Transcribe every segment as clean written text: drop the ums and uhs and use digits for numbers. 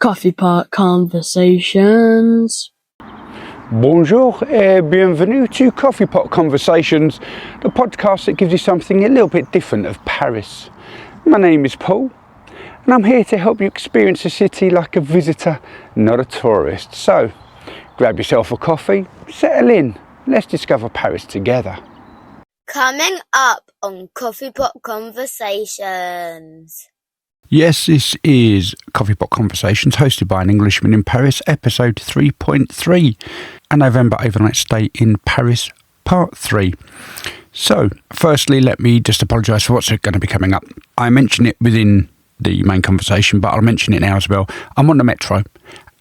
Coffee Pot Conversations. Bonjour et bienvenue to Coffee Pot Conversations, the podcast that gives you something a little bit different of Paris. My name is Paul, and I'm here to help you experience the city like a visitor, not a tourist. So, grab yourself a coffee, settle in, let's discover Paris together. Coming up on Coffee Pot Conversations. Yes, this is Coffee Pot Conversations, hosted by an Englishman in Paris, episode 3.3, a November overnight stay in Paris, part 3. So, firstly, let me just apologise for what's going to be coming up. I mentioned it within the main conversation, but I'll mention it now as well. I'm on the metro,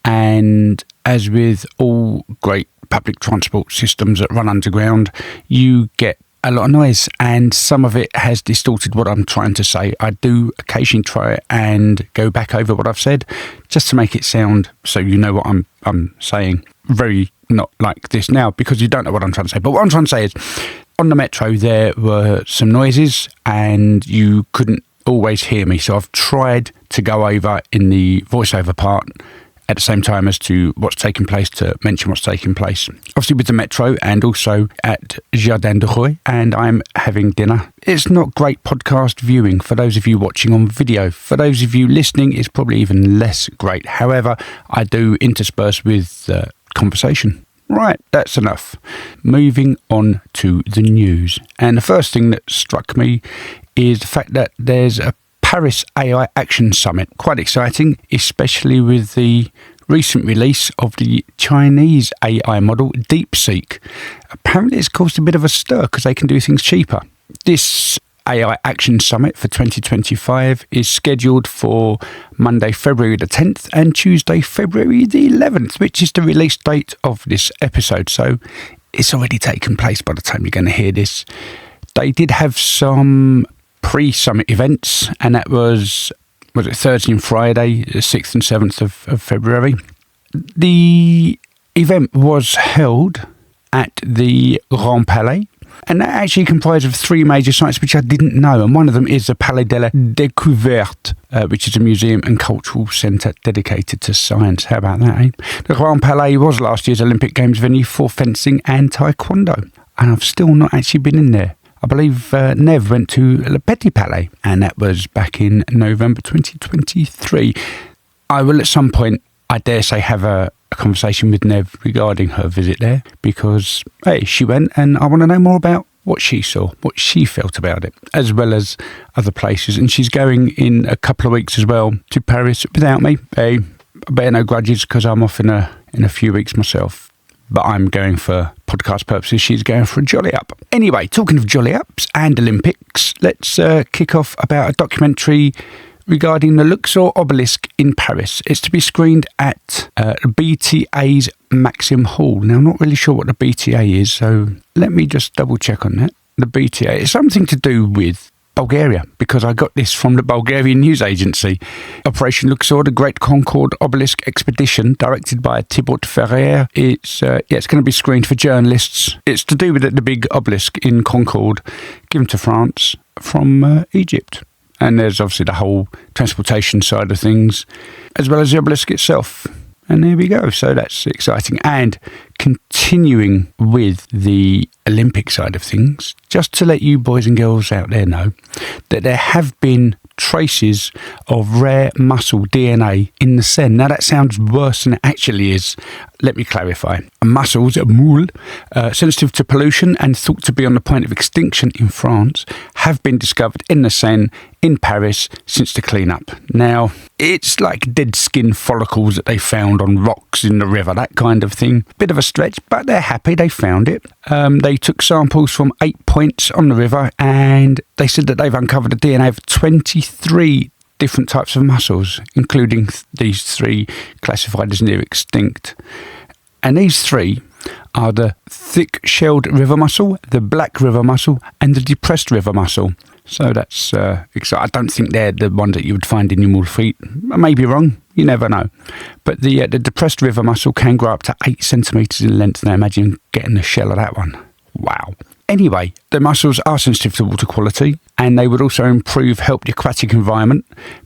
and as with all great public transport systems that run underground, you get a lot of noise, and some of it has distorted what I'm trying to say. I do occasionally try and go back over what I've said just to make it sound so you know what I'm saying. Very not like this now because you don't know what I'm trying to say. But what I'm trying to say is, on the metro there were some noises and you couldn't always hear me. So I've tried to go over in the voiceover part at the same time as to what's taking place, to mention what's taking place. Obviously with the metro and also at Jardin de Roi, and I'm having dinner. It's not great podcast viewing for those of you watching on video. For those of you listening, it's probably even less great. However, I do intersperse with conversation. Right, that's enough. Moving on to the news. And the first thing that struck me is the fact that there's a Paris AI Action Summit. Quite exciting, especially with the recent release of the Chinese AI model DeepSeek. Apparently it's caused a bit of a stir because they can do things cheaper. This AI Action Summit for 2025 is scheduled for Monday, February the 10th and Tuesday, February the 11th, which is the release date of this episode. So it's already taken place by the time you're going to hear this. They did have some pre-summit events, and that was it Thursday and Friday, the 6th and 7th of February. The event was held at the Grand Palais, and that actually comprised of 3 major sites which I didn't know, and one of them is the Palais de la Découverte, which is a museum and cultural centre dedicated to science. How about that, eh? The Grand Palais was last year's Olympic Games venue for fencing and taekwondo, and I've still not actually been in there. I believe Nev went to Le Petit Palais, and that was back in November 2023. I will at some point, I dare say, have a conversation with Nev regarding her visit there, because, hey, she went, and I want to know more about what she saw, what she felt about it, as well as other places. And she's going in a couple of weeks as well to Paris without me. Hey, I bear no grudges because I'm off in a few weeks myself. But I'm going for podcast purposes. She's going for a jolly up. Anyway, talking of jolly ups and Olympics, let's kick off about a documentary regarding the Luxor obelisk in Paris. It's to be screened at BTA's Maxim Hall. Now, I'm not really sure what the BTA is, so let me just double check on that. The BTA is something to do with Bulgaria, because I got this from the Bulgarian news agency. Operation Luxor, the Great Concorde Obelisk Expedition, directed by Thibaut Ferrer. It's going to be screened for journalists. It's to do with the big obelisk in Concorde, given to France from Egypt. And there's obviously the whole transportation side of things, as well as the obelisk itself. And there we go. So that's exciting. And continuing with the Olympic side of things, just to let you boys and girls out there know that there have been traces of rare mussel DNA in the Seine. Now that sounds worse than it actually is. Let me clarify. Mussels, moule, sensitive to pollution and thought to be on the point of extinction in France, have been discovered in the Seine in Paris since the clean-up. Now, it's like dead skin follicles that they found on rocks in the river, that kind of thing. Bit of a stretch, but they're happy they found it. They took samples from 8 points on the river, and they said that they've uncovered the DNA of 23 different types of mussels, including these 3 classified as near extinct. And these 3 are the thick-shelled river mussel, the black river mussel, and the depressed river mussel. So that's exciting. I don't think they're the ones that you would find in your moule feet. I may be wrong. You never know. But the depressed river mussel can grow up to 8 centimetres in length. Now imagine getting the shell of that one. Wow. Anyway, the mussels are sensitive to water quality, and they would also help the aquatic environment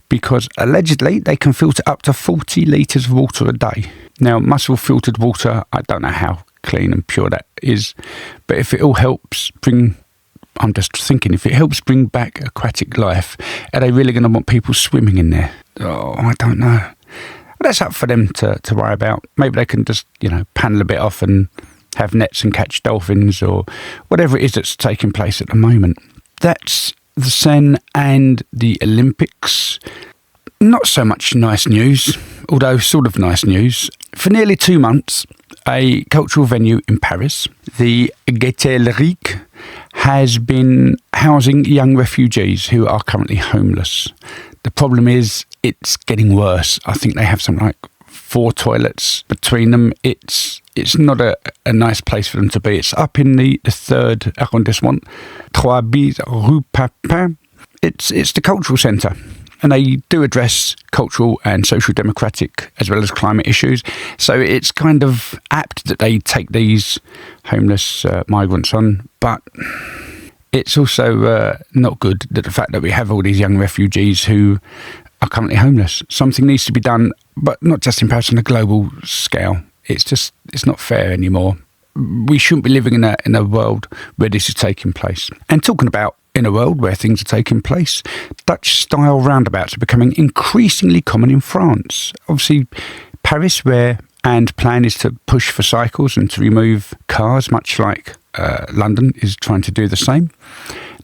because allegedly they can filter up to 40 litres of water a day. Now, muscle filtered water, I don't know how clean and pure that is, but if it all helps bring... I'm just thinking, if it helps bring back aquatic life, are they really going to want people swimming in there? Oh, I don't know. That's up for them to worry about. Maybe they can just, panel a bit off and have nets and catch dolphins or whatever it is that's taking place at the moment. That's the Seine and the Olympics. Not so much nice news, although sort of nice news. For nearly 2 months, a cultural venue in Paris, the Gaîté Lyrique, has been housing young refugees who are currently homeless. The problem is it's getting worse. I think they have something like 4 toilets between them. It's not a nice place for them to be. It's up in the 3rd arrondissement, 3 bis Rue Papin. It's the cultural centre. And they do address cultural and social democratic as well as climate issues. So it's kind of apt that they take these homeless migrants on. But it's also not good that the fact that we have all these young refugees who are currently homeless. Something needs to be done, but not just in Paris, on a global scale. It's not fair anymore. We shouldn't be living in a world where this is taking place. And talking about in a world where things are taking place, Dutch-style roundabouts are becoming increasingly common in France. Obviously, Paris, and plan is to push for cycles and to remove cars, much like London is trying to do the same.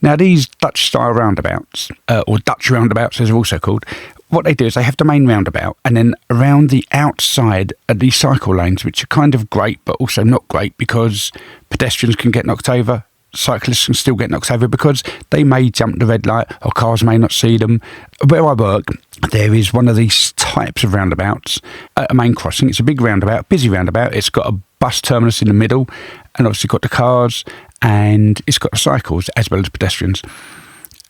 Now, these Dutch-style roundabouts, or Dutch roundabouts as they're also called, what they do is they have the main roundabout, and then around the outside are these cycle lanes, which are kind of great, but also not great because pedestrians can get knocked over. Cyclists can still get knocked over because they may jump the red light or cars may not see them. Where I work, there is one of these types of roundabouts at a main crossing. It's a big roundabout, busy roundabout. It's got a bus terminus in the middle and obviously got the cars, and it's got the cycles as well as pedestrians.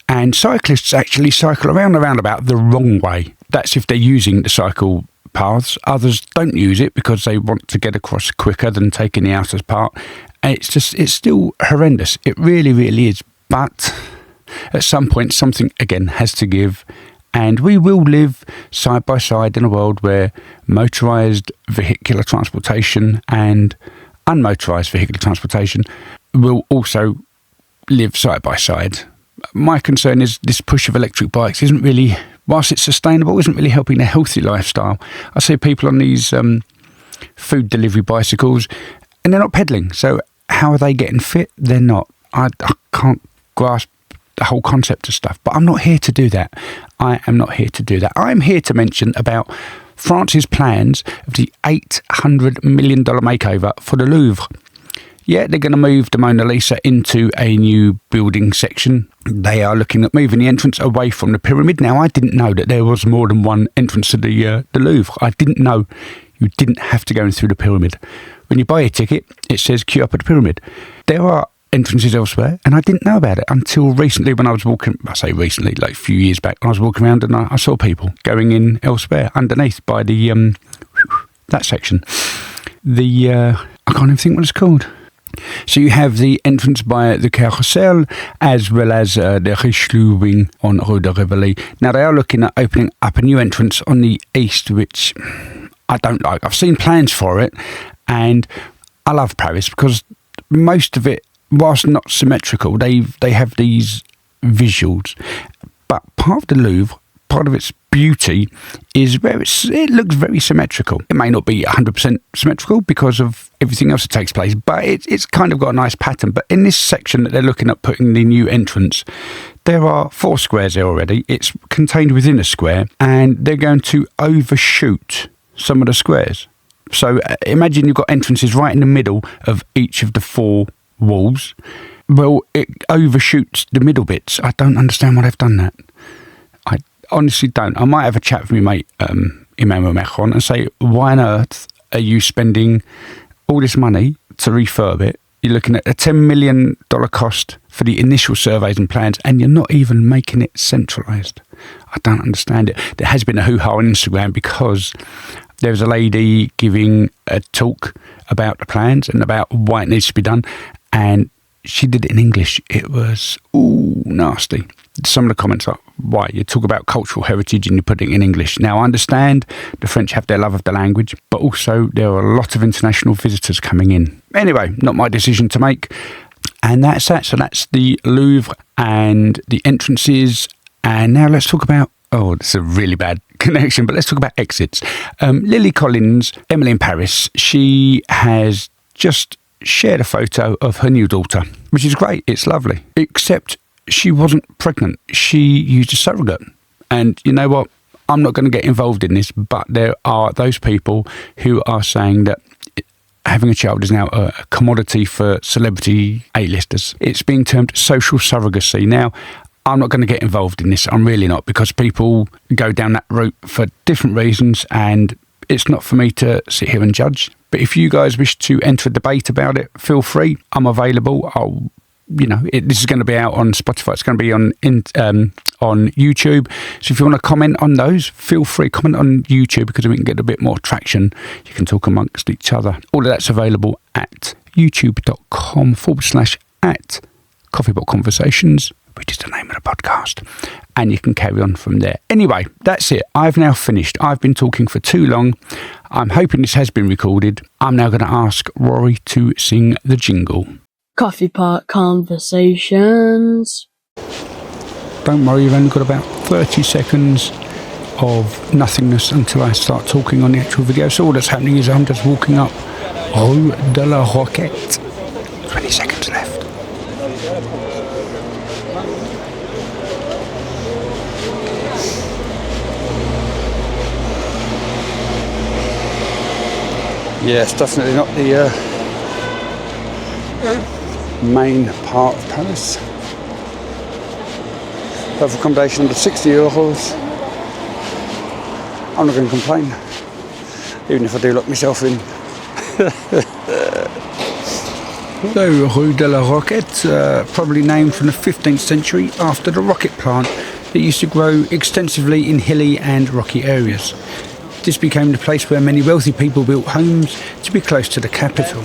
And cyclists actually cycle around the roundabout the wrong way. That's if they're using the cycle paths. Others don't use it because they want to get across quicker than taking the outer part. And it's still horrendous. It really, really is. But at some point, something, again, has to give. And we will live side by side in a world where motorised vehicular transportation and unmotorised vehicular transportation will also live side by side. My concern is this push of electric bikes isn't really, whilst it's sustainable, isn't really helping a healthy lifestyle. I see people on these food delivery bicycles and they're not pedalling. So how are they getting fit? They're not. I can't grasp the whole concept of stuff. But I'm not here to do that. I am not here to do that. I'm here to mention about France's plans of the $800 million makeover for the Louvre. Yeah, they're going to move the Mona Lisa into a new building section. They are looking at moving the entrance away from the pyramid. Now, I didn't know that there was more than one entrance to the Louvre. I didn't know you didn't have to go in through the pyramid. When you buy a ticket, it says queue up at the pyramid. There are entrances elsewhere, and I didn't know about it until recently when I was walking, I say recently, like a few years back, when I was walking around and I saw people going in elsewhere underneath by the, that section. I can't even think what it's called. So you have the entrance by the Carrousel as well as the Richelieu wing on Rue de Rivoli. Now they are looking at opening up a new entrance on the east, which I don't like. I've seen plans for it and I love Paris because most of it, whilst not symmetrical, they have these visuals. But part of the Louvre, part of its beauty is where it looks very symmetrical. It may not be 100% symmetrical because of everything else that takes place, but it's kind of got a nice pattern. But in this section that they're looking at putting the new entrance, there are 4 squares there already. It's contained within a square, and they're going to overshoot some of the squares. So imagine you've got entrances right in the middle of each of the 4 walls. Well, it overshoots the middle bits. I don't understand why they've done that. I honestly don't. I might have a chat with my mate Emmanuel Macron and say, why on earth are you spending all this money to refurb it? You're looking at a $10 million cost for the initial surveys and plans, and you're not even making it centralised. I don't understand it. There has been a hoo-ha on Instagram because there was a lady giving a talk about the plans and about why it needs to be done, and she did it in English. It was, nasty. Some of the comments are, why? You talk about cultural heritage and you put it in English. Now, I understand the French have their love of the language, but also there are a lot of international visitors coming in. Anyway, not my decision to make. And that's that. So that's the Louvre and the entrances. And now let's talk about, this is a really bad connection, but let's talk about exits. Lily Collins, Emily in Paris, she has just shared a photo of her new daughter, which is great. It's lovely. Except she wasn't pregnant. She used a surrogate. And you know what? I'm not going to get involved in this, but there are those people who are saying that having a child is now a commodity for celebrity A-listers. It's being termed social surrogacy. Now, I'm not going to get involved in this. I'm really not, because people go down that route for different reasons, and it's not for me to sit here and judge. But if you guys wish to enter a debate about it, feel free. I'm available. This is going to be out on Spotify. It's going to be on YouTube. So if you want to comment on those, feel free. Comment on YouTube, because we can get a bit more traction. You can talk amongst each other. All of that's available at youtube.com/@coffeepotconversations, which is the name of the podcast. And you can carry on from there. Anyway, that's it. I've now finished. I've been talking for too long. I'm hoping this has been recorded. I'm now going to ask Rory to sing the jingle. Coffee Pot Conversations. Don't worry, you've only got about 30 seconds of nothingness until I start talking on the actual video. So all that's happening is I'm just walking up Rue de la Roquette. 20 seconds left. Yeah, it's definitely not the main part of Paris. Have accommodation under 60 euros. I'm not going to complain, even if I do lock myself in. So, Rue de la Roquette, probably named from the 15th century after the rocket plant that used to grow extensively in hilly and rocky areas. This became the place where many wealthy people built homes to be close to the capital.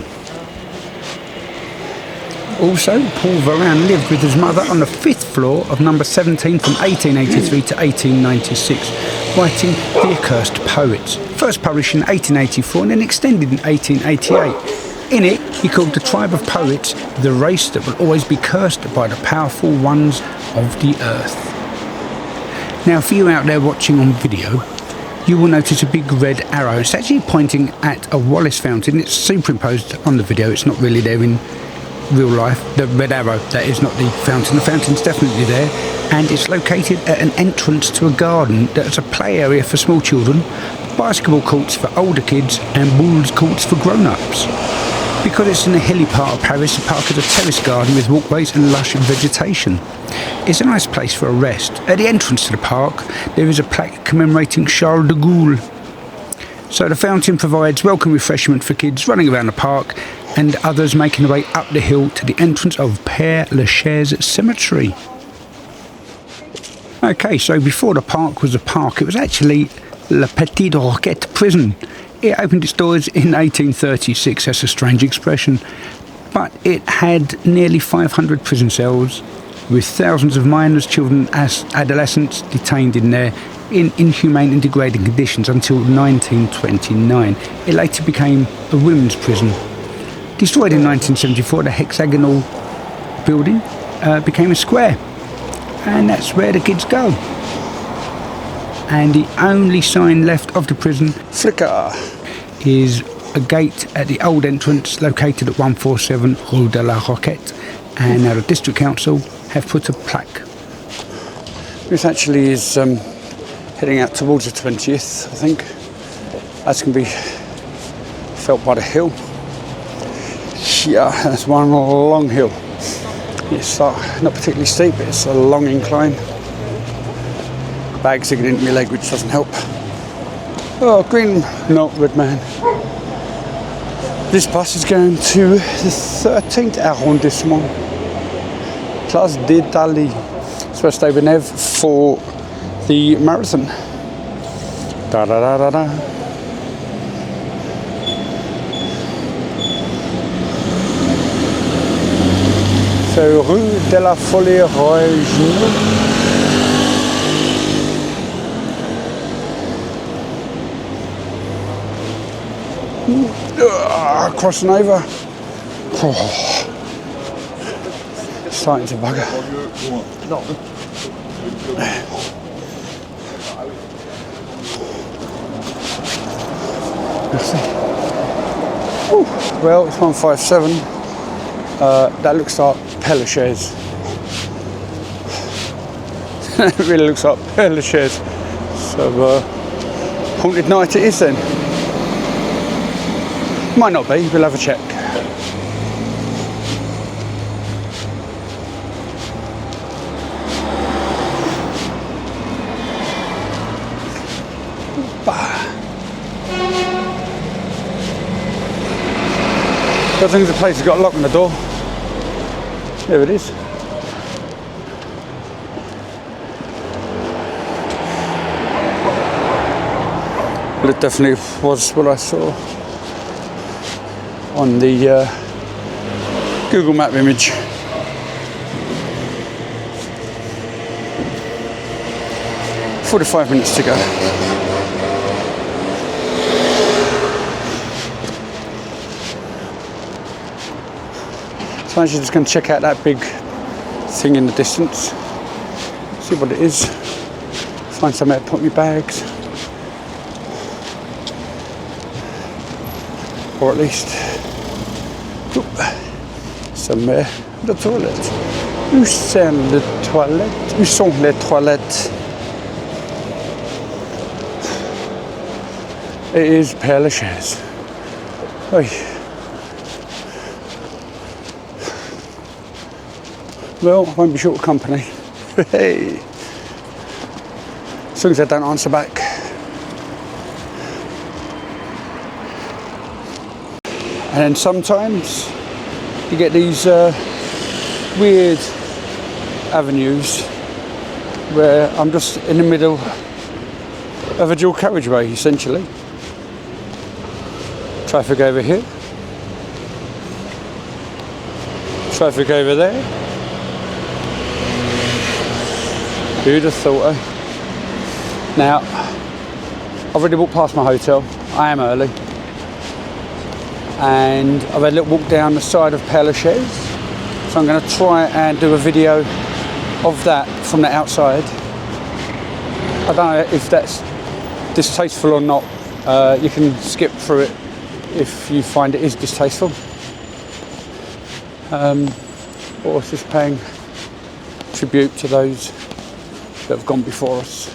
Also, Paul Varane lived with his mother on the 5th floor of number 17 from 1883 to 1896, writing The Accursed Poets, first published in 1884 and then extended in 1888. In it, he called the tribe of poets the race that will always be cursed by the powerful ones of the earth. Now, for you out there watching on video, you will notice a big red arrow. It's actually pointing at a Wallace fountain. It's superimposed on the video. It's not really there in real life. The red arrow, that is not the fountain. The fountain's definitely there, and it's located at an entrance to a garden that's a play area for small children, basketball courts for older kids, and bowls courts for grown-ups. Because it's in the hilly part of Paris, the park is a terrace garden with walkways and lush vegetation. It's a nice place for a rest. At the entrance to the park, there is a plaque commemorating Charles de Gaulle. So the fountain provides welcome refreshment for kids running around the park and others making their way up the hill to the entrance of Père Lachaise Cemetery. Okay, so before the park was a park, it was actually La Petite Roquette prison. It opened its doors in 1836, that's a strange expression, but it had nearly 500 prison cells with thousands of minors, children, adolescents detained in there in inhumane and degrading conditions until 1929. It later became a women's prison. Destroyed in 1974, the hexagonal building became a square, and that's where the kids go. And the only sign left of the prison, Flicker, is a gate at the old entrance located at 147 Rue de la Roquette, and now the district council have put a plaque. This actually is heading out towards the 20th, I think. That's going to be felt by the hill. Yeah, that's one long hill. It's not particularly steep, but it's a long incline. Bags digging into my leg, which doesn't help. Oh, green, no, red man. This bus is going to the 13th arrondissement, Place d'Italie. Supposed to stay with Nev for the marathon. Da da da da da. So rue de la Folie Originale. Crossing over. Oh. Starting to bugger. Well, it's 157. That looks like Père Lachaise. It really looks like Père Lachaise. So, haunted night it is then. Might not be, we'll have a check. Good thing the place has got a lock on the door. There it is. Well, it definitely was what I saw on the Google Map image. "45 minutes to go." So I'm just going to check out that big thing in the distance, see what it is, find somewhere to put my bags, or at least somewhere. The toilet. Où sont les toilettes? Où sont les toilettes? It is Père Lachaise. Oi. Well, I won't be short of company. Hey. As long as I don't answer back. And then sometimes you get these weird avenues where I'm just in the middle of a dual carriageway, essentially. Traffic over here. Traffic over there. Who'd have thought, eh? Now, I've already walked past my hotel. I am early. And I've had a little walk down the side of Père Lachaise. So I'm going to try and do a video of that from the outside. I don't know if that's distasteful or not. You can skip through it if you find it is distasteful. Or it's just paying tribute to those that have gone before us.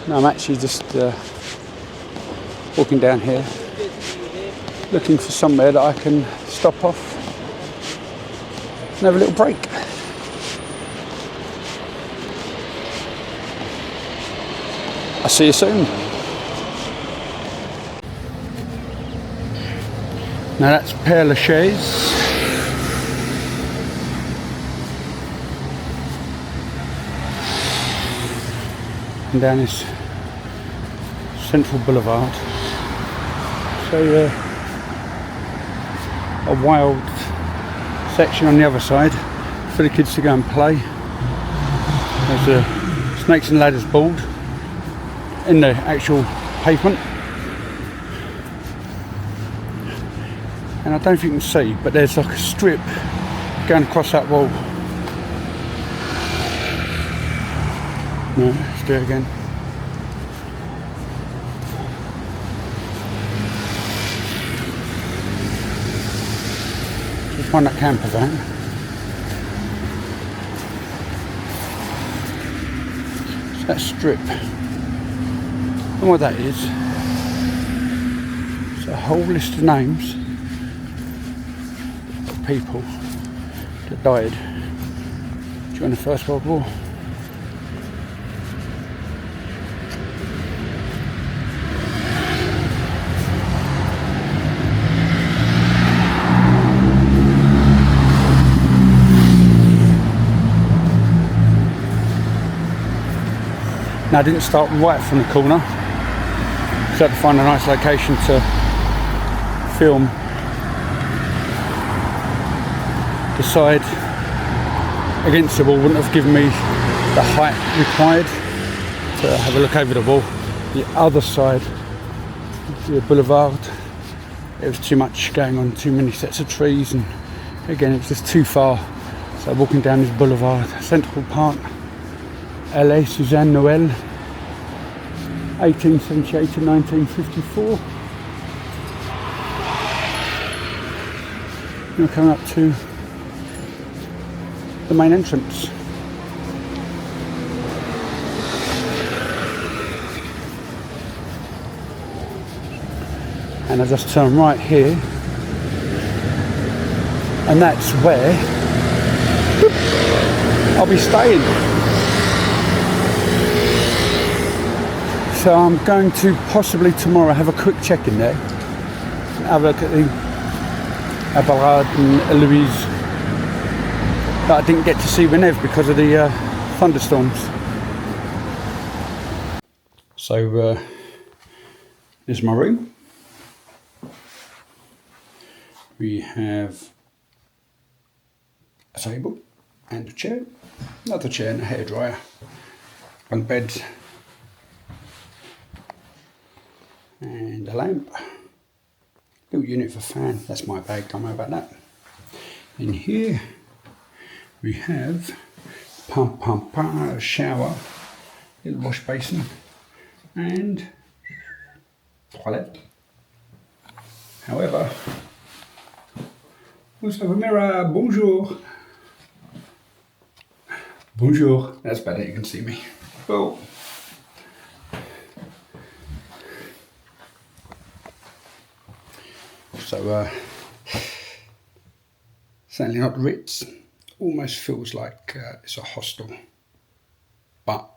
Now I'm actually just walking down here, looking for somewhere that I can stop off and have a little break. I'll see you soon. Now that's Père Lachaise. And down this Central Boulevard. So a wild section on the other side for the kids to go and play. There's a snakes and ladders board in the actual pavement. And I don't know if you can see, but there's like a strip going across that wall. No, let's do it again. Just find that camper van. It's that strip. And what that is, it's a whole list of names of people that died during the First World War. Now I didn't start right from the corner, so I had to find a nice location to film the side against the wall wouldn't have given me the height required to have a look over the wall. The other side, the boulevard, it was too much going on, too many sets of trees, and again it was just too far. So walking down this boulevard, Central Park, LA, Suzanne Noel, 1878 to 1954. We're coming up to the main entrance. And I just turn right here, and that's where I'll be staying. So I'm going to possibly tomorrow have a quick check in there, have a look at the Aberard and Louise that I didn't get to see Whenever because of the thunderstorms. So this is my room. We have a table and a chair, another chair and a hairdryer, bunk bed and a lamp, little unit for fan, that's my bag, don't worry about that. In here we have a shower, little wash basin and toilet. However, we also have a mirror. Bonjour. Bonjour. That's better, you can see me. Well, so certainly not Ritz. Almost feels like it's a hostel, but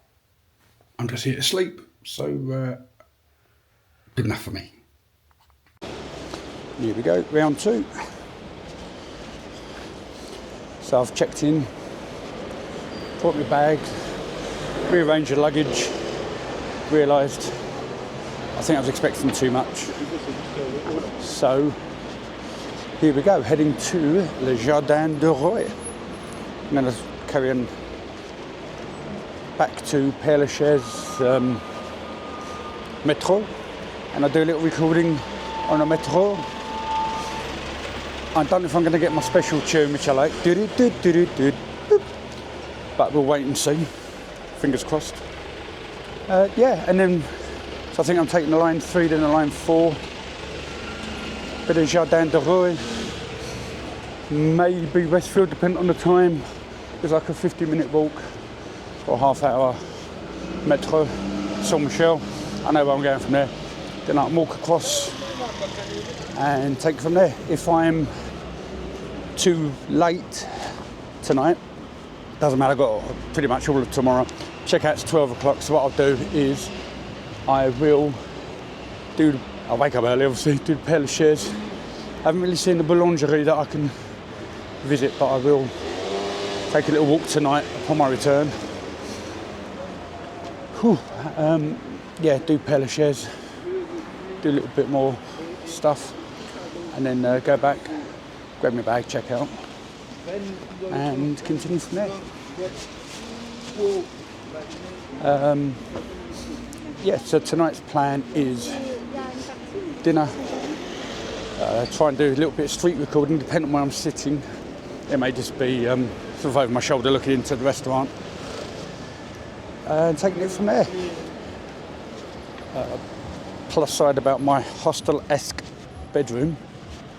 I'm just here to sleep, so good enough for me. Here we go, round two. So I've checked in, brought my bags, rearranged the luggage, realised I think I was expecting too much. So here we go, heading to Le Jardin de Roy. I'm going to carry on back to Père Lachaise metro, and I'll do a little recording on a metro. I don't know if I'm going to get my special tune, which I like, but we'll wait and see. Fingers crossed. Yeah, and then so I think I'm taking the line 3, then the line 4. Bit of Jardin de Roy, maybe Westfield, depending on the time. It's like a 50-minute walk or half hour metro, Saint Michel. I know where I'm going from there. Then I can walk across and take it from there. If I'm too late tonight, doesn't matter, I've got pretty much all of tomorrow. Checkout's 12 o'clock, so what I'll do is I'll wake up early, obviously, do the Père Lachaise. I haven't really seen the boulangerie that I can visit, but I will take a little walk tonight upon my return. Yeah, do Père Lachaise, do a little bit more stuff, and then go back, grab my bag, check out, and continue from there. Yeah, so tonight's plan is dinner, try and do a little bit of street recording, depending on where I'm sitting. It may just be sort of over my shoulder looking into the restaurant, and taking it from there. Plus side about my hostel-esque bedroom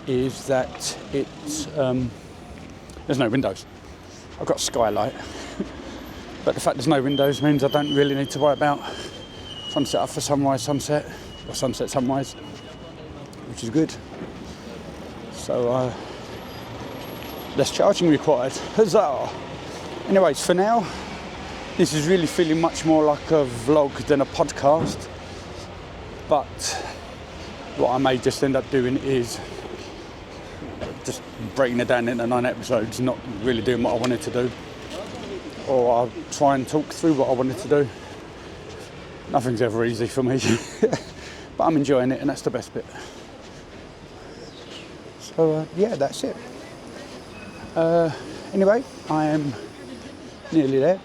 is that it's there's no windows. I've got a skylight, but the fact there's no windows means I don't really need to worry about trying to set up for sunrise, sunset, or sunset, sunrise, which is good. So less charging required. Huzzah! Anyways, for now, this is really feeling much more like a vlog than a podcast. But what I may just end up doing is just breaking it down into 9 episodes, not really doing what I wanted to do. Or I'll try and talk through what I wanted to do. Nothing's ever easy for me, but I'm enjoying it, and that's the best bit. So yeah, that's it. Anyway, I am nearly there,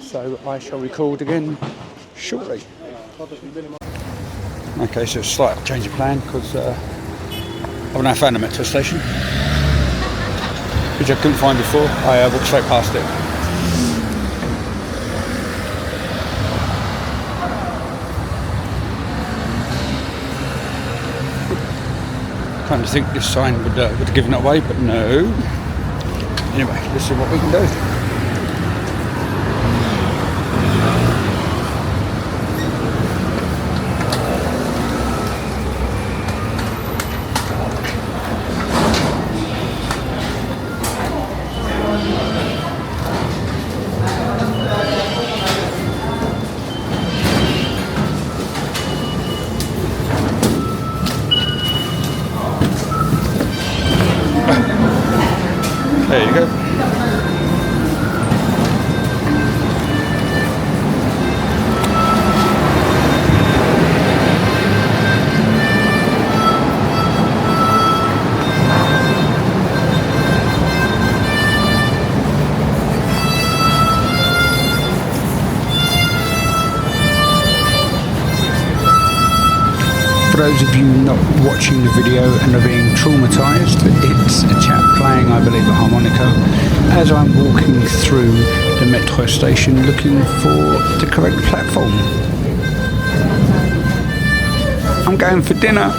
so I shall record again shortly. Okay, so a slight change of plan because I've now found a metro station, which I couldn't find before. I walked straight past it. Kind of think this sign would have given it away, but no. Anyway, let's see what we can do. There you go. For those of you not watching the video and are being traumatised, it's a chap playing, I believe, a harmonica as I'm walking through the metro station looking for the correct platform. I'm going for dinner.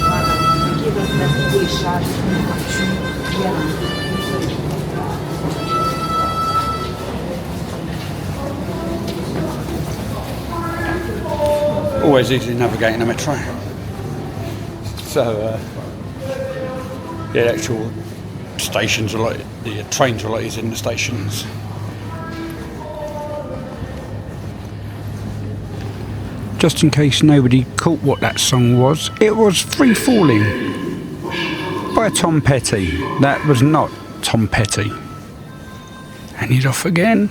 Always easy navigating a metro. So, the actual stations are like, the trains are like these in the stations. Just in case nobody caught what that song was, it was Free Falling by Tom Petty. That was not Tom Petty. And he's off again.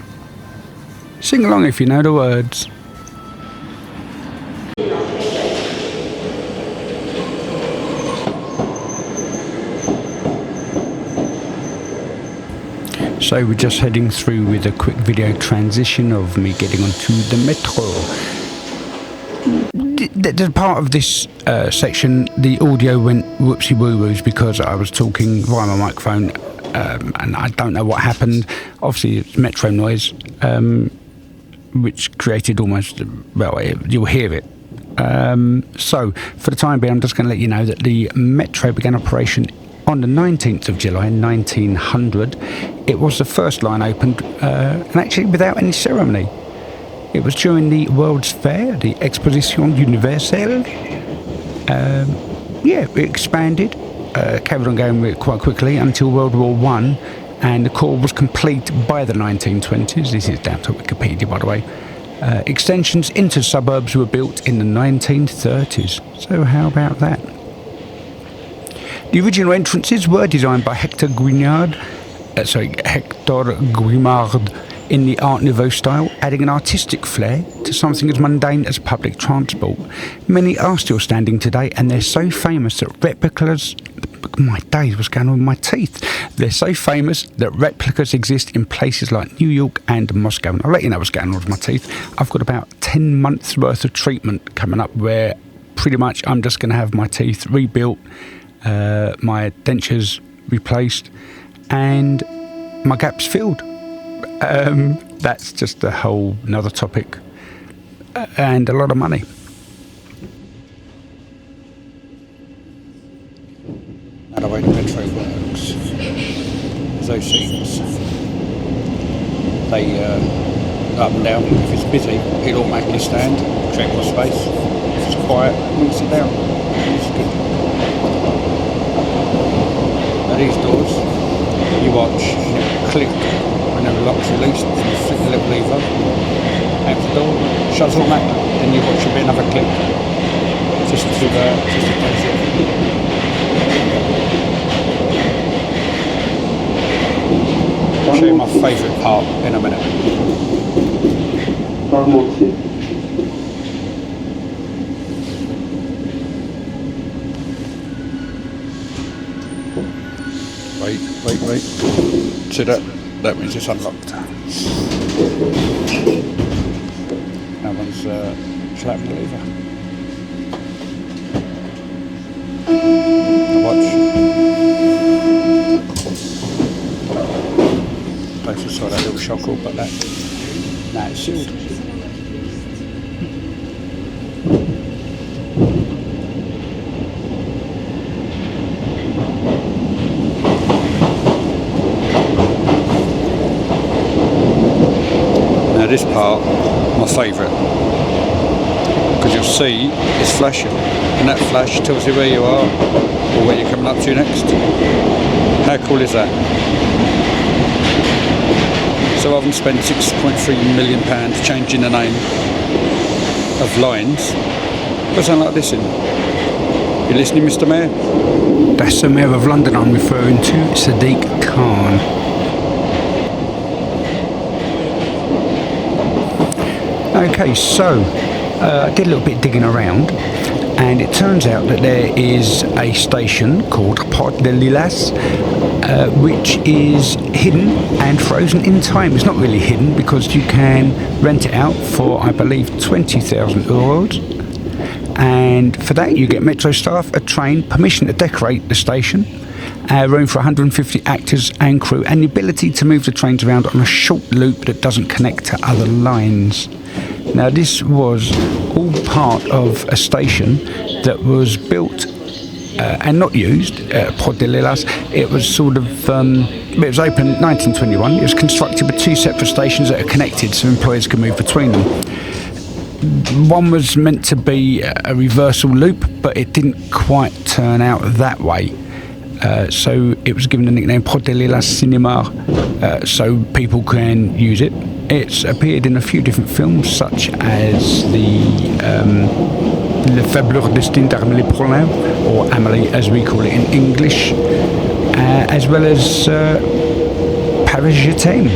Sing along if you know the words. So we're just heading through with a quick video transition of me getting onto the metro. The part of this section, the audio went whoopsie woo woos because I was talking via my microphone and I don't know what happened. Obviously it's metro noise, which created almost, well, you'll hear it. So for the time being, I'm just going to let you know that the metro began operation on the 19th of July 1900. It was the first line opened, and actually without any ceremony. It was during the World's Fair, the Exposition Universelle. It expanded, carried on going quite quickly until World War I, and the core was complete by the 1920s. This is down to Wikipedia, by the way. Extensions into suburbs were built in the 1930s. So how about that? The original entrances were designed by Hector Grimard in the Art Nouveau style, adding an artistic flair to something as mundane as public transport. Many are still standing today, and they're so famous that replicas... My days, what's going on with my teeth? They're so famous that replicas exist in places like New York and Moscow. And I'll let you know what's going on with my teeth. I've got about 10 months worth of treatment coming up where pretty much I'm just going to have my teeth rebuilt, my dentures replaced, and my gaps filled. That's just a whole another topic, and a lot of money. Now the way the metro works, those seats, they up and down. If it's busy, it'll automatically stand, create more space. If it's quiet, it will sit down. It's good. Now these doors, you watch, and it click whenever the lock's released, and you flick the little lever, out the door, shuts automatically, then you watch it be another click, just to close it. I'll show you my favourite part in a minute. Very wait. So that means it's unlocked. That one's flapping the lever. The watch. Both saw that little shock up, but that now it's sealed. Now this part, my favourite, because you'll see it's flashing, and that flash tells you where you are or where you're coming up to next. How cool is that? So rather than spend £6.3 million changing the name of lines, put something like this in. You listening, Mr. Mayor? That's the Mayor of London I'm referring to, Sadiq Khan. Okay, so I did a little bit digging around, and it turns out that there is a station called Port de Lilas, which is hidden and frozen in time. It's not really hidden because you can rent it out for, I believe, €20,000. And for that you get metro staff, a train, permission to decorate the station, room for 150 actors and crew, and the ability to move the trains around on a short loop that doesn't connect to other lines. Now this was all part of a station that was built and not used, Port de Lilas. It was sort of, it was open in 1921. It was constructed with two separate stations that are connected so employees could move between them. One was meant to be a reversal loop, but it didn't quite turn out that way. So it was given the nickname Port de Lilas Cinema, so people can use it. It's appeared in a few different films, such as Le Faibleur Destin d'Amélie Poulain, or Amélie as we call it in English, as well as Paris Je t'aime.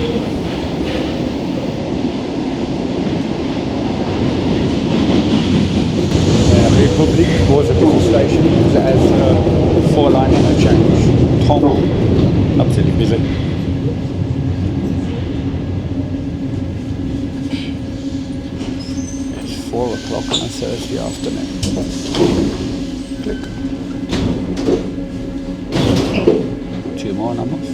Republic was a busy station because it has 4-line interchange. Tom, absolutely busy. It's 4 o'clock on a Thursday afternoon. Click. 2 more and I'm off.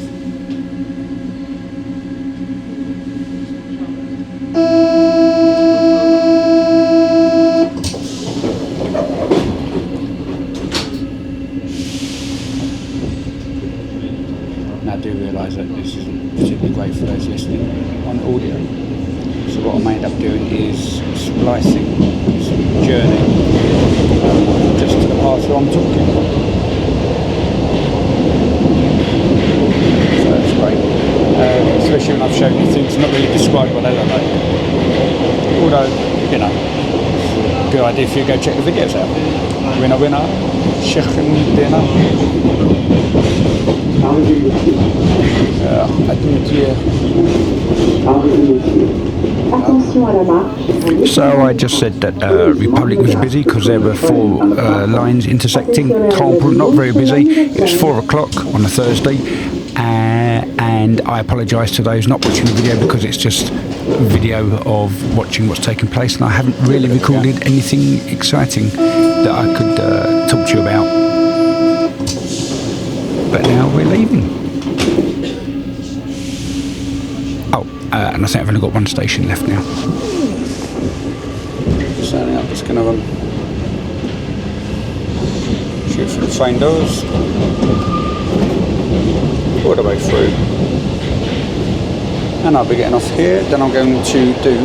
I do realise that this isn't particularly great for those listening on audio. So what I may end up doing is splicing some journey just to the parts where I'm talking. So that's great. Especially when I've shown you things, not really described what they look like. Although, you know, good idea for you to go check the videos out. Winner, chicken dinner. So I just said that Republic was busy because there were 4 lines intersecting. Temple, not very busy. It was 4 o'clock on a Thursday, and I apologise to those not watching the video because it's just video of watching what's taking place, and I haven't really recorded anything exciting that I could talk to you about. But now we're leaving. Oh, and I think I've only got 1 station left now. So I'm just going to shoot for the train doors all the way through, and I'll be getting off here. Then I'm going to do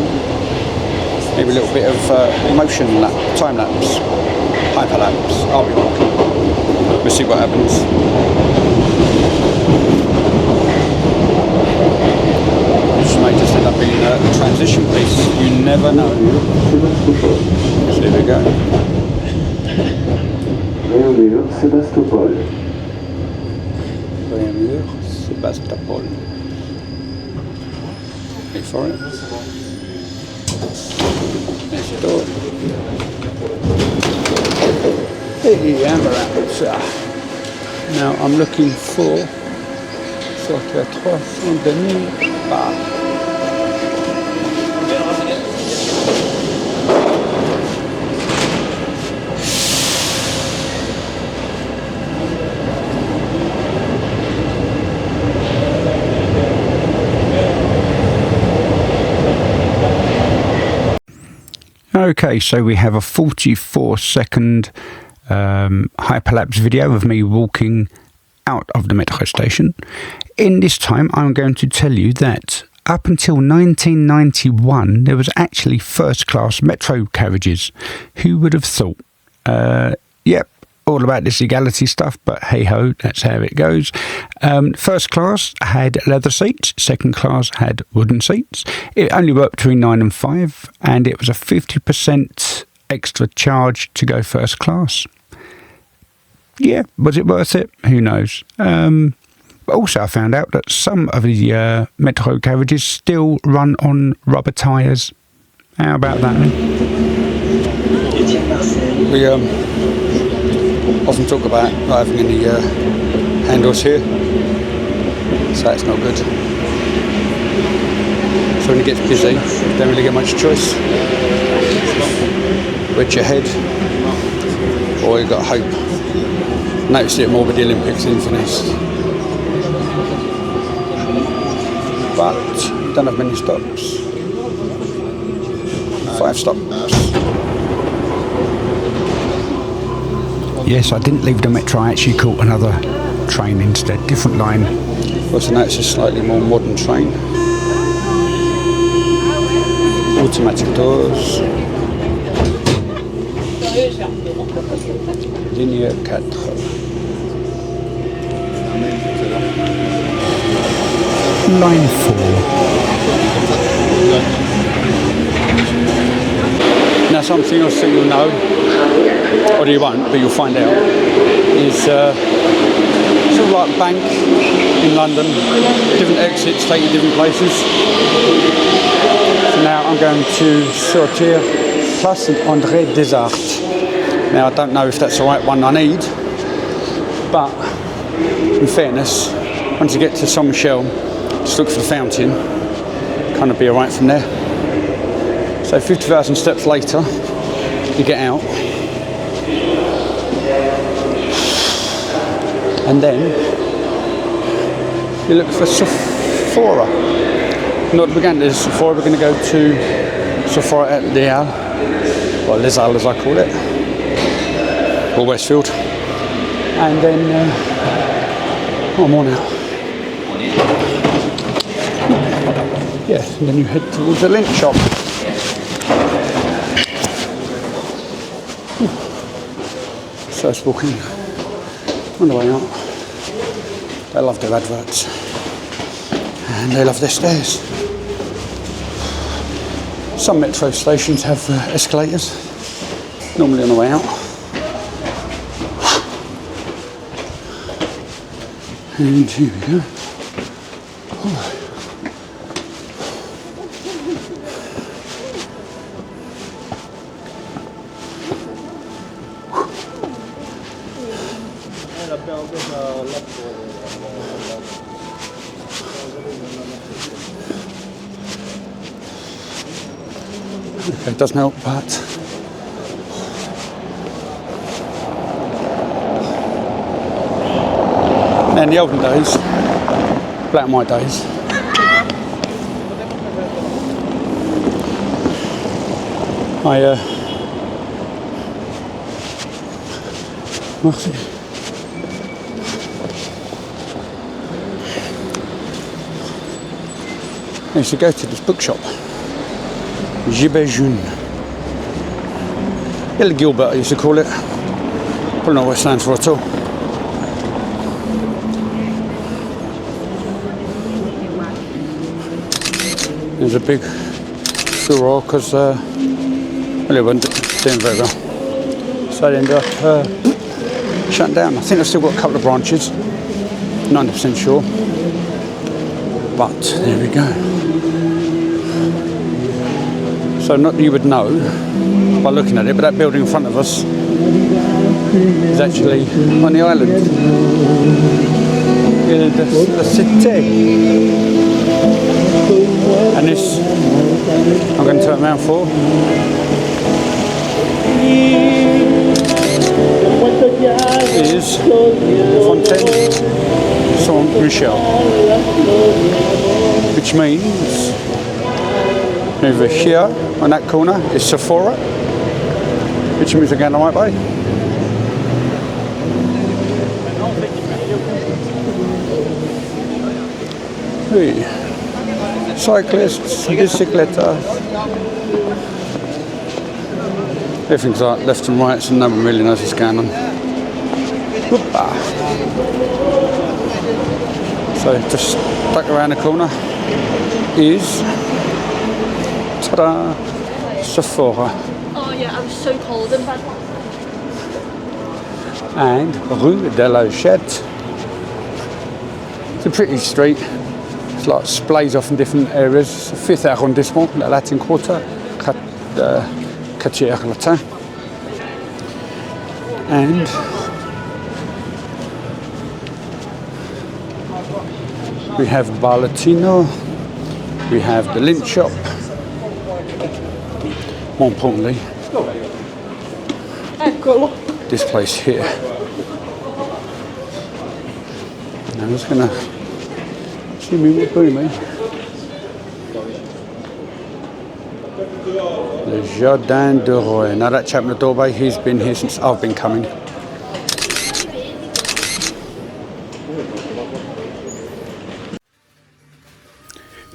maybe a little bit of motion time lapse, hyperlapse. I'll be back. We'll see what happens. This may just end up being a transition piece. You never know. So here we go. Réaumur, Sébastopol. Réaumur, Sébastopol. Wait for it. There's the door. Hey, Amaranth. Now I'm looking for sortir à 300 demi bar. Okay, so we have a 44-second hyperlapse video of me walking out of the metro station. In this time, I'm going to tell you that up until 1991, there was actually first-class metro carriages. Who would have thought? Yep, all about this equality stuff, but hey-ho, that's how it goes. First class had leather seats, second class had wooden seats. It only worked between 9 and 5, and it was a 50% extra charge to go first class. Yeah, was it worth it? Who knows? But also I found out that some of the metro carriages still run on rubber tyres. How about that, then? We often talk about not having any handles here, so that's not good. So when it gets busy, you don't really get much choice. Wedge your head, or you've got hope. Noticed it more with the Olympics in Venice. But don't have many stops. 5 stops. Yes, I didn't leave the metro, I actually caught another train instead, different line. Also noticed a slightly more modern train. Automatic doors. Ligne 4. Line 4. Now something else that you'll know, or you won't, but you'll find out, is sort of like Bank in London, different exits take you different places. So now I'm going to Sortir Place André Desarts. Now I don't know if that's the right one I need, but in fairness, once you get to Saint Michel, just look for the fountain, kind of be alright from there. So 50,000 steps later, you get out, and then you look for Sephora. Not began to Sephora, we're going to go to Sephora at Les Halles, or Les Halles as I call it, or Westfield, and then I'm on out. Yeah, and then you head towards the lint shop. So it's walking on the way out. They love their adverts and they love their stairs. Some metro stations have escalators, normally on the way out. And here we go. Oh. Okay, it doesn't help, but now in the olden days, black and white days, I used to go to this bookshop, Gibet Jaune. Yellow Gilbert I used to call it. Probably not what it stands for at all. There's a big furore because well, it wasn't doing very well. So they ended up shutting down. I think they've still got a couple of branches, 90% sure. But there we go. So not that you would know by looking at it, but that building in front of us is actually on the island. the city. And this, I'm going to turn around for. Is Fontaine Saint-Michel, which means over here on that corner is Sephora, which means we're going the right way. Hey. Cyclists, bicicletas. Everything's like left and right, so no one really knows what's going on. Whoop-ah. So just stuck around the corner is ta-da, Sephora. Oh yeah, I was so cold in bed. And Rue de la Chette. It's a pretty street. It's like splays off in different areas. 5th arrondissement, the Latin Quarter, Quartier Latin. And we have Bar Latino, we have the Lint Shop, more importantly, this place here. And I'm just going to zoom in with Boomy. Le Jardin de Roy. Now that chap in the doorway, he's been here since I've been coming.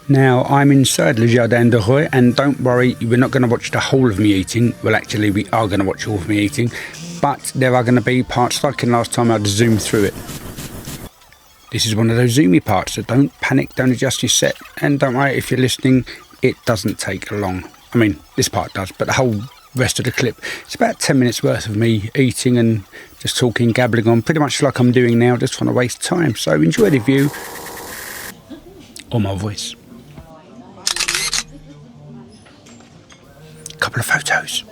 Now I'm inside Le Jardin de Roy, and don't worry, we're not going to watch the whole of me eating. Well, actually we are going to watch all of me eating, but there are going to be parts like in last time I had to zoom through it. This is one of those zoomy parts, so don't panic, don't adjust your set, and don't worry if you're listening, it doesn't take long. I mean, this part does, but the whole rest of the clip, it's about 10 minutes worth of me eating and just talking, gabbling on, pretty much like I'm doing now, just trying to waste time. So enjoy the view, or my voice. Couple of photos.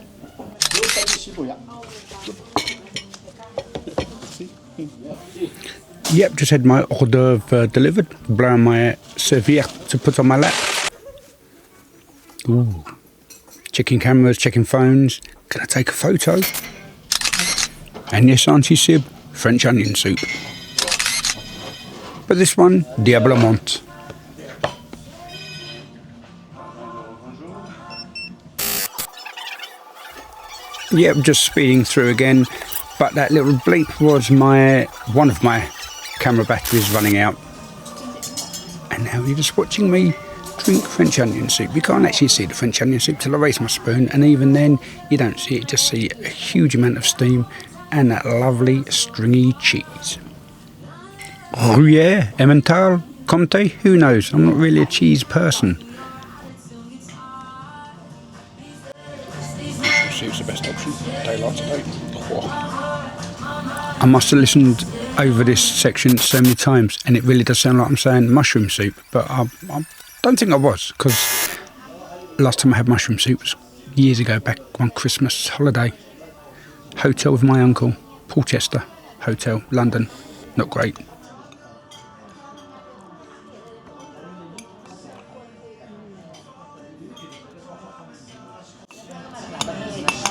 Yep, just had my hors d'oeuvre delivered, blowing my serviette to put on my lap. Ooh. Checking cameras, checking phones. Can I take a photo? And yes, Auntie Sib, French onion soup. But this one, Diablement. Yep, just speeding through again. But that little bleep was one of my camera batteries running out. And now you're just watching me drink French onion soup. You can't actually see the French onion soup till I raise my spoon, and even then you don't see it, you just see a huge amount of steam and that lovely stringy cheese. Gruyere, Emmental, Comté, who knows? I'm not really a cheese person. Soup's the best option, daylight today. I must have listened over this section so many times, and it really does sound like I'm saying mushroom soup, but I don't think I was, because last time I had mushroom soup was years ago, back on Christmas holiday. Hotel with my uncle, Porchester Hotel, London. Not great.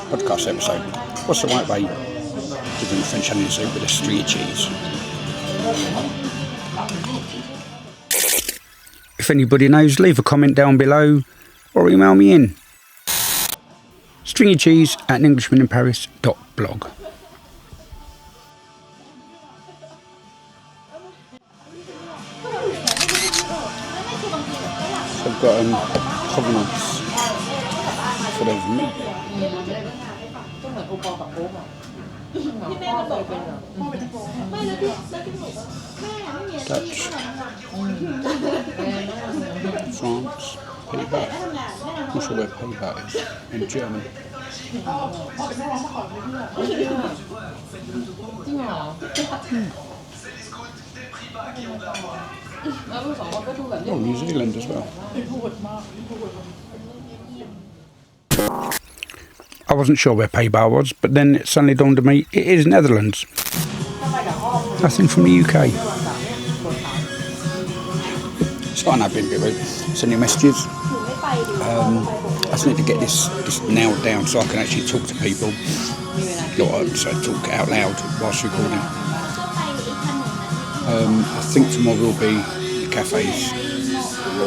Podcast episode. What's the right way to do French onion soup with a stringy cheese? If anybody knows, leave a comment down below or email me in. stringycheese@englishmaninparis.blog. So I've got provenance for those meat. Dutch, France, Pays-Bas. Not sure where Pays-Bas is in German. Oh, New Zealand as well. I wasn't sure where Pays-Bas was, but then it suddenly dawned on me, it is Netherlands. Nothing from the UK. starting out being a bit rude, sending messages. I just need to get this nailed down so I can actually talk to people, so talk out loud whilst recording. I think tomorrow will be the cafes,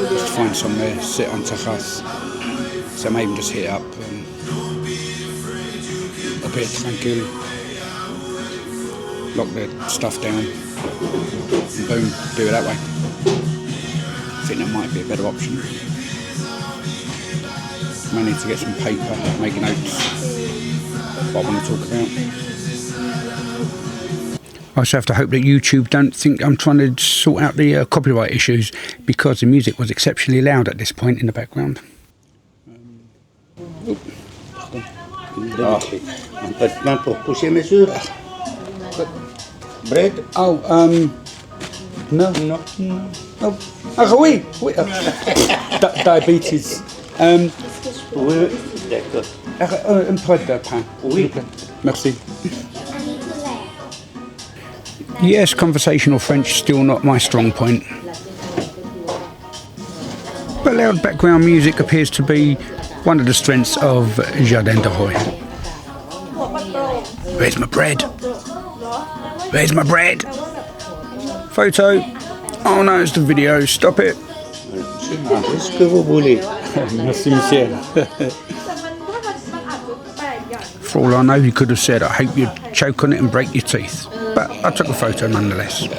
just find somewhere, sit on terrace, so I may even just hit up a bit tranquil, lock the stuff down, and boom, do it that way. I think that might be a better option. I need to get some paper, make notes, what I want to talk about. I also have to hope that YouTube don't think I'm trying to sort out the copyright issues, because the music was exceptionally loud at this point in the background. Un peu de pain pour pousser, monsieur. Bread? Oh, no. Oh, oui. Diabetes. Oui, d'accord. Un peu de pain. Oui. Merci. Yes, conversational French, still not my strong point. But loud background music appears to be one of the strengths of Jardin de Roy. Where's my bread? Where's my bread? Photo. Oh no, it's the video. Stop it. Qu'est-ce que vous voulez? Merci, monsieur. For all I know, he could have said, I hope you choke on it and break your teeth. But I took a photo nonetheless. Here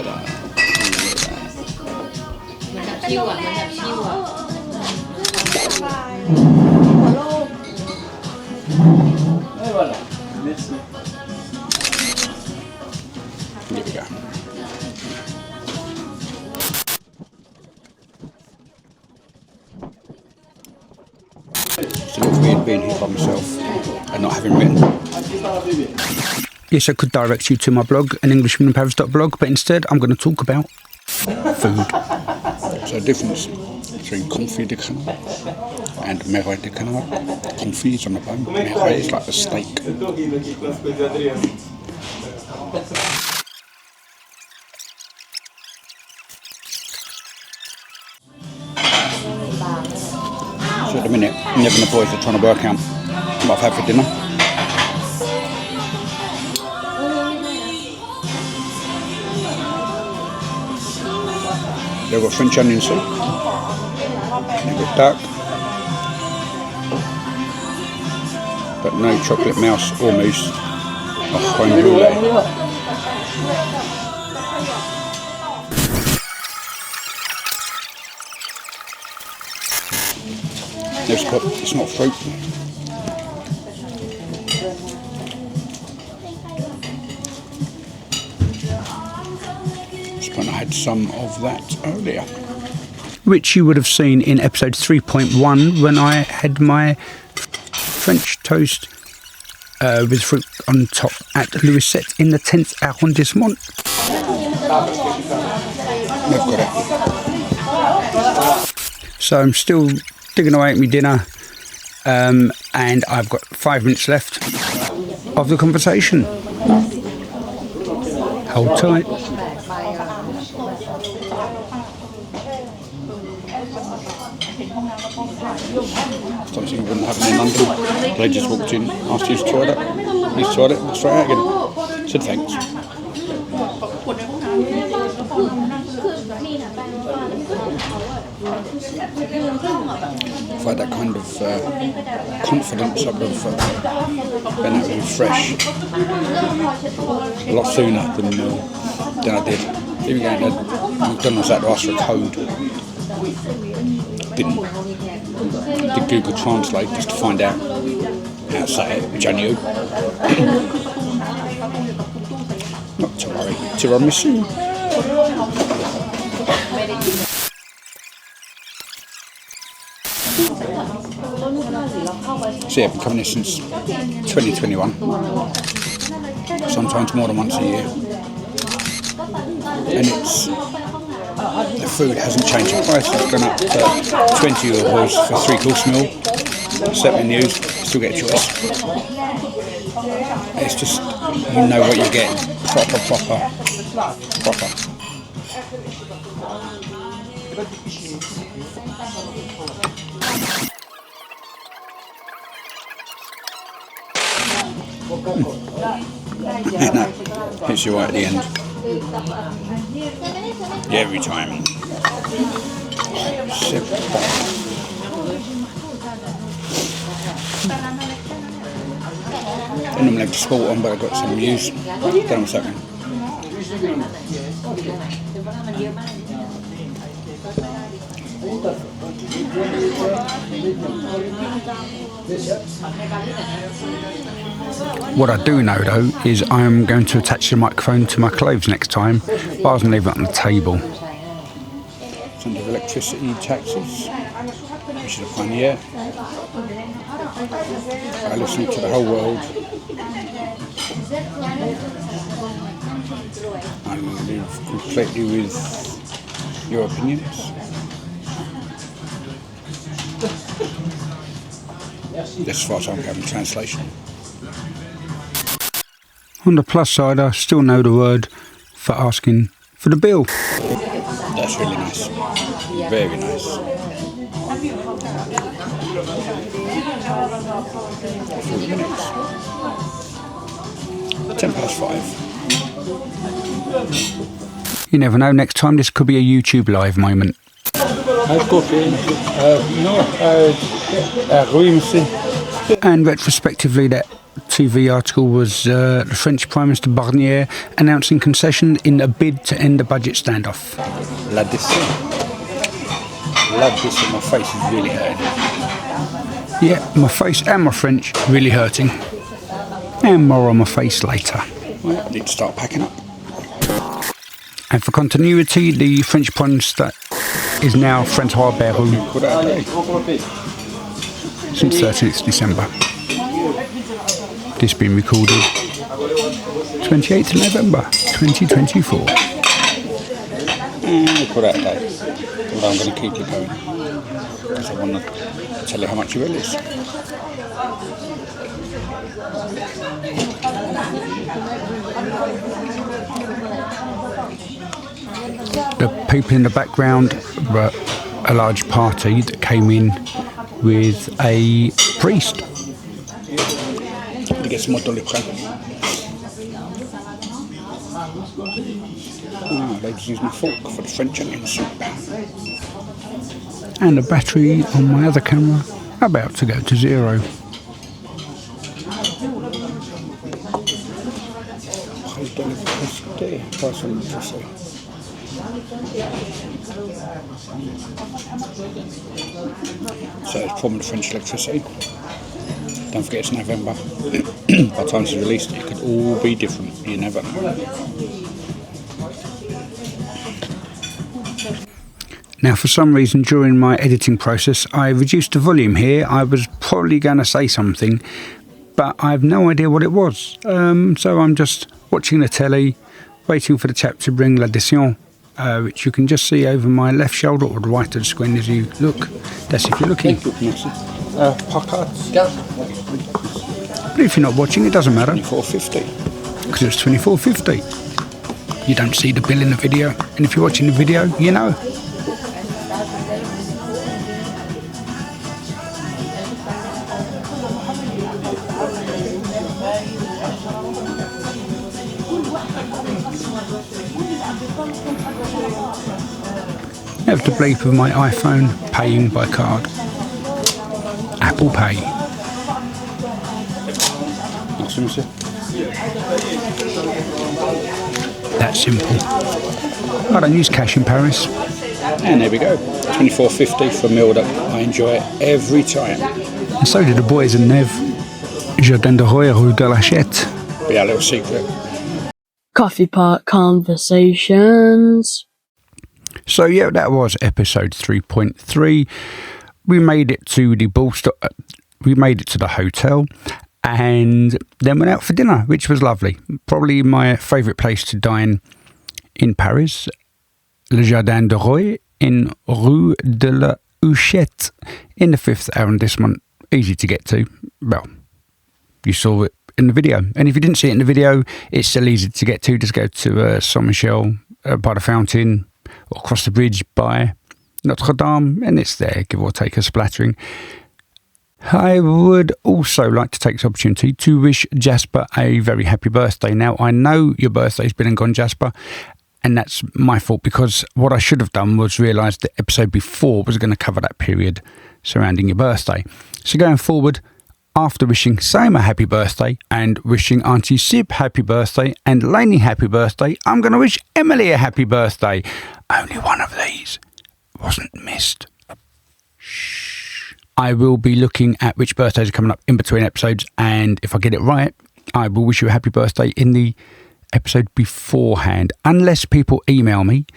we go. It's a little weird being here by myself and not having written. Yes, I could direct you to my blog, anenglishmaninparis.blog, but instead I'm going to talk about food. So the difference between confit de canard and merret de canard. Confit is on the bone, merret is like the steak. So at the minute, Nev and the boys are trying to work out what I've had for dinner. They've got French onion soup, they've got duck, but no chocolate mouse or mousse or crème brûlée. It's not fruit. I had some of that earlier, which you would have seen in episode 3.1 when I had my French toast with fruit on top at Louisette in the 10th arrondissement. I've got it. So I'm still digging away at my dinner, and I've got 5 minutes left of the conversation. Hold tight. Something you wouldn't have in London. They just walked in, asked you to try it. You tried it, straight out again. Said thanks. If I had that kind of confidence, I would have been able to be fresh a lot sooner than I did. Even going to McDonald's, I had to ask for a code. Did Google Translate just to find out how to say it, which I knew. Not to worry. Tiramisu. So yeah, I've been coming here since 2021. Sometimes more than once a year. And the food hasn't changed. The price has gone up to 20 euros for 3-course meal. 7 menus, still get a choice. It's just, you know what you're getting. Proper. No, hits you right at the end. Yeah, every time. C'est bon. I normally have to sport on, but I've got some use. Don't know what's happening. What I do know though is I am going to attach the microphone to my clothes next time, rather than leave it on the table. Some of electricity taxes, which is a fun year. I listen to the whole world. I live completely with your opinions. As far as I'm having translation. On the plus side, I still know the word for asking for the bill. That's really nice. Very nice. 40 minutes. 5:10. You never know, next time this could be a YouTube live moment. And retrospectively, that TV article was the French Prime Minister Barnier announcing concession in a bid to end the budget standoff. La décès. My face is really hurting. Yeah, my face and my French really hurting. And more on my face later. Well, I need to start packing up. And for continuity, the French Prime Minister is now François Bayrou since 13th December. This being recorded 28th November 2024. Put out that. But I'm going to keep it going because I want to tell you how much it really is. The people in the background were a large party that came in with a priest. Let me get some more doliprane. Oh, ladies use my fork for the French onion soup. And the battery on my other camera about to go to zero. So it's problem with French electricity. Don't forget it's November. By the time it's released, it could all be different. You never know. Now, for some reason, during my editing process, I reduced the volume here. I was probably going to say something, but I have no idea what it was. So I'm just watching the telly, waiting for the chap to bring La Décision, which you can just see over my left shoulder or the right of the screen as you look. That's if you're looking. But if you're not watching, it doesn't matter. $24.50. Because it's $24.50. You don't see the bill in the video, and if you're watching the video, you know. Have the bleep of my iPhone paying by card. Apple Pay. That's simple. I don't use cash in Paris. And there we go. $24.50 for a meal that I enjoy every time. And so do the boys in Neve. Jardin de Roy, Rue de la Chette. Be our little secret. Coffee Pot Conversations. So yeah, that was episode 3.3. We made it to the we made it to the hotel, and then went out for dinner, which was lovely. Probably my favourite place to dine in Paris, Le Jardin de Roy in Rue de la Huchette in the 5th arrondissement. Easy to get to. Well, you saw it in the video, and if you didn't see it in the video, it's still easy to get to. Just go to Saint Michel by the fountain, or cross the bridge by Notre Dame, and it's there, give or take a splattering. I would also like to take this opportunity to wish Jasper a very happy birthday. Now, I know your birthday's been and gone, Jasper, and that's my fault, because what I should have done was realise the episode before was going to cover that period surrounding your birthday. So going forward, after wishing Sam a happy birthday and wishing Auntie Sib happy birthday and Lainey happy birthday, I'm going to wish Emily a happy birthday. Only one of these wasn't missed. Shh. I will be looking at which birthdays are coming up in between episodes, and if I get it right, I will wish you a happy birthday in the episode beforehand, unless people email me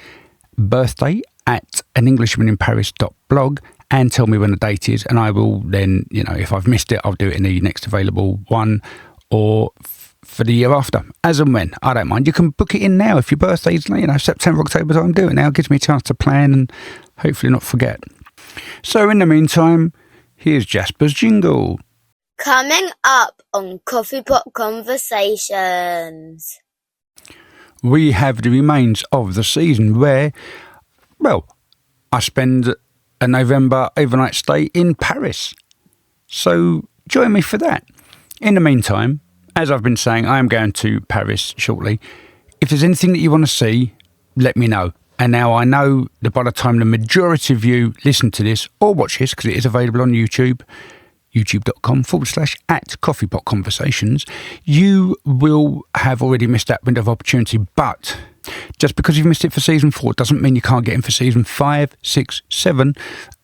birthday@anenglishmaninparis.blog and tell me when the date is, and I will then, if I've missed it, I'll do it in the next available one, or for the year after, as and when. I don't mind. You can book it in now if your birthday's, September, October time. Do it now. It gives me a chance to plan and hopefully not forget. So in the meantime, here's Jasper's jingle. Coming up on Coffee Pot Conversations. We have the remains of the season where, I spend a November overnight stay in Paris. So join me for that. In the meantime, as I've been saying, I am going to Paris shortly. If there's anything that you want to see, let me know. And now I know that by the time the majority of you listen to this or watch this, because it is available on YouTube, youtube.com/@coffeepotconversations, you will have already missed that window of opportunity. But just because you've missed it for season 4 doesn't mean you can't get in for season 5, 6, 7,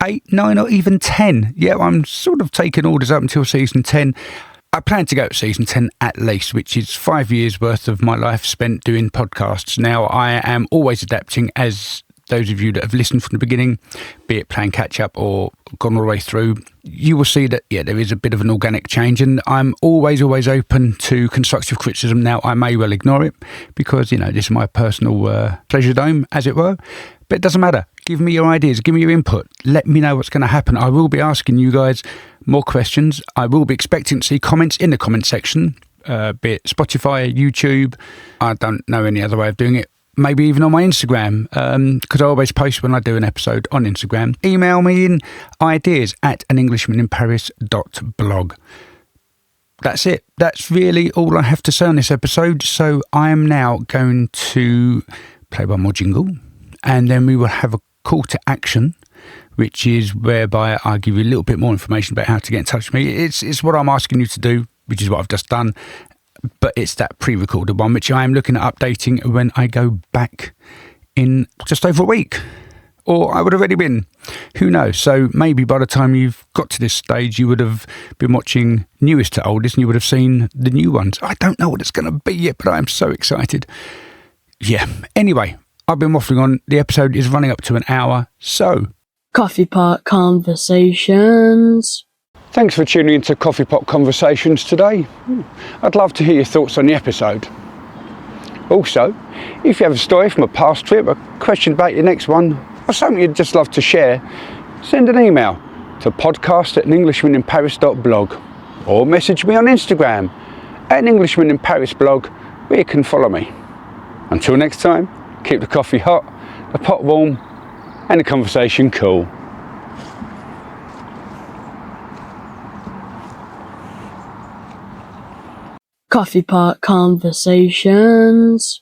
8, 9 or even 10. Yeah, I'm sort of taking orders up until season 10. I plan to go to season 10 at least, which is 5 years worth of my life spent doing podcasts. Now, I am always adapting, as those of you that have listened from the beginning, be it playing catch up or gone all the way through, you will see that, there is a bit of an organic change, and I'm always open to constructive criticism. Now, I may well ignore it because, this is my personal pleasure dome, as it were, but it doesn't matter. Give me your ideas, give me your input, let me know what's going to happen. I will be asking you guys more questions. I will be expecting to see comments in the comment section, be it Spotify, YouTube. I don't know any other way of doing it. Maybe even on my Instagram, because I always post when I do an episode on Instagram. Email me in ideas at anenglishmaninparis.blog. That's it. That's really all I have to say on this episode. So I am now going to play one more jingle, and then we will have a call to action, which is whereby I give you a little bit more information about how to get in touch with me. It's what I'm asking you to do, which is what I've just done, but it's that pre-recorded one, which I am looking at updating when I go back in just over a week. Or I would have already been. Who knows? So maybe by the time you've got to this stage, you would have been watching newest to oldest and you would have seen the new ones. I don't know what it's going to be yet, but I'm so excited. Yeah. Anyway, I've been waffling on. The episode is running up to an hour, so Coffee Pot Conversations. thanks for tuning into Coffee Pot Conversations today. I'd love to hear your thoughts on the episode. Also, if you have a story from a past trip, a question about your next one, or something you'd just love to share, send an email to podcast@anenglishmaninparis.blog or message me on Instagram @anenglishmaninparisblog, where you can follow me. Until next time, keep the coffee hot, the pot warm, and the conversation cool. Coffee Pot Conversations.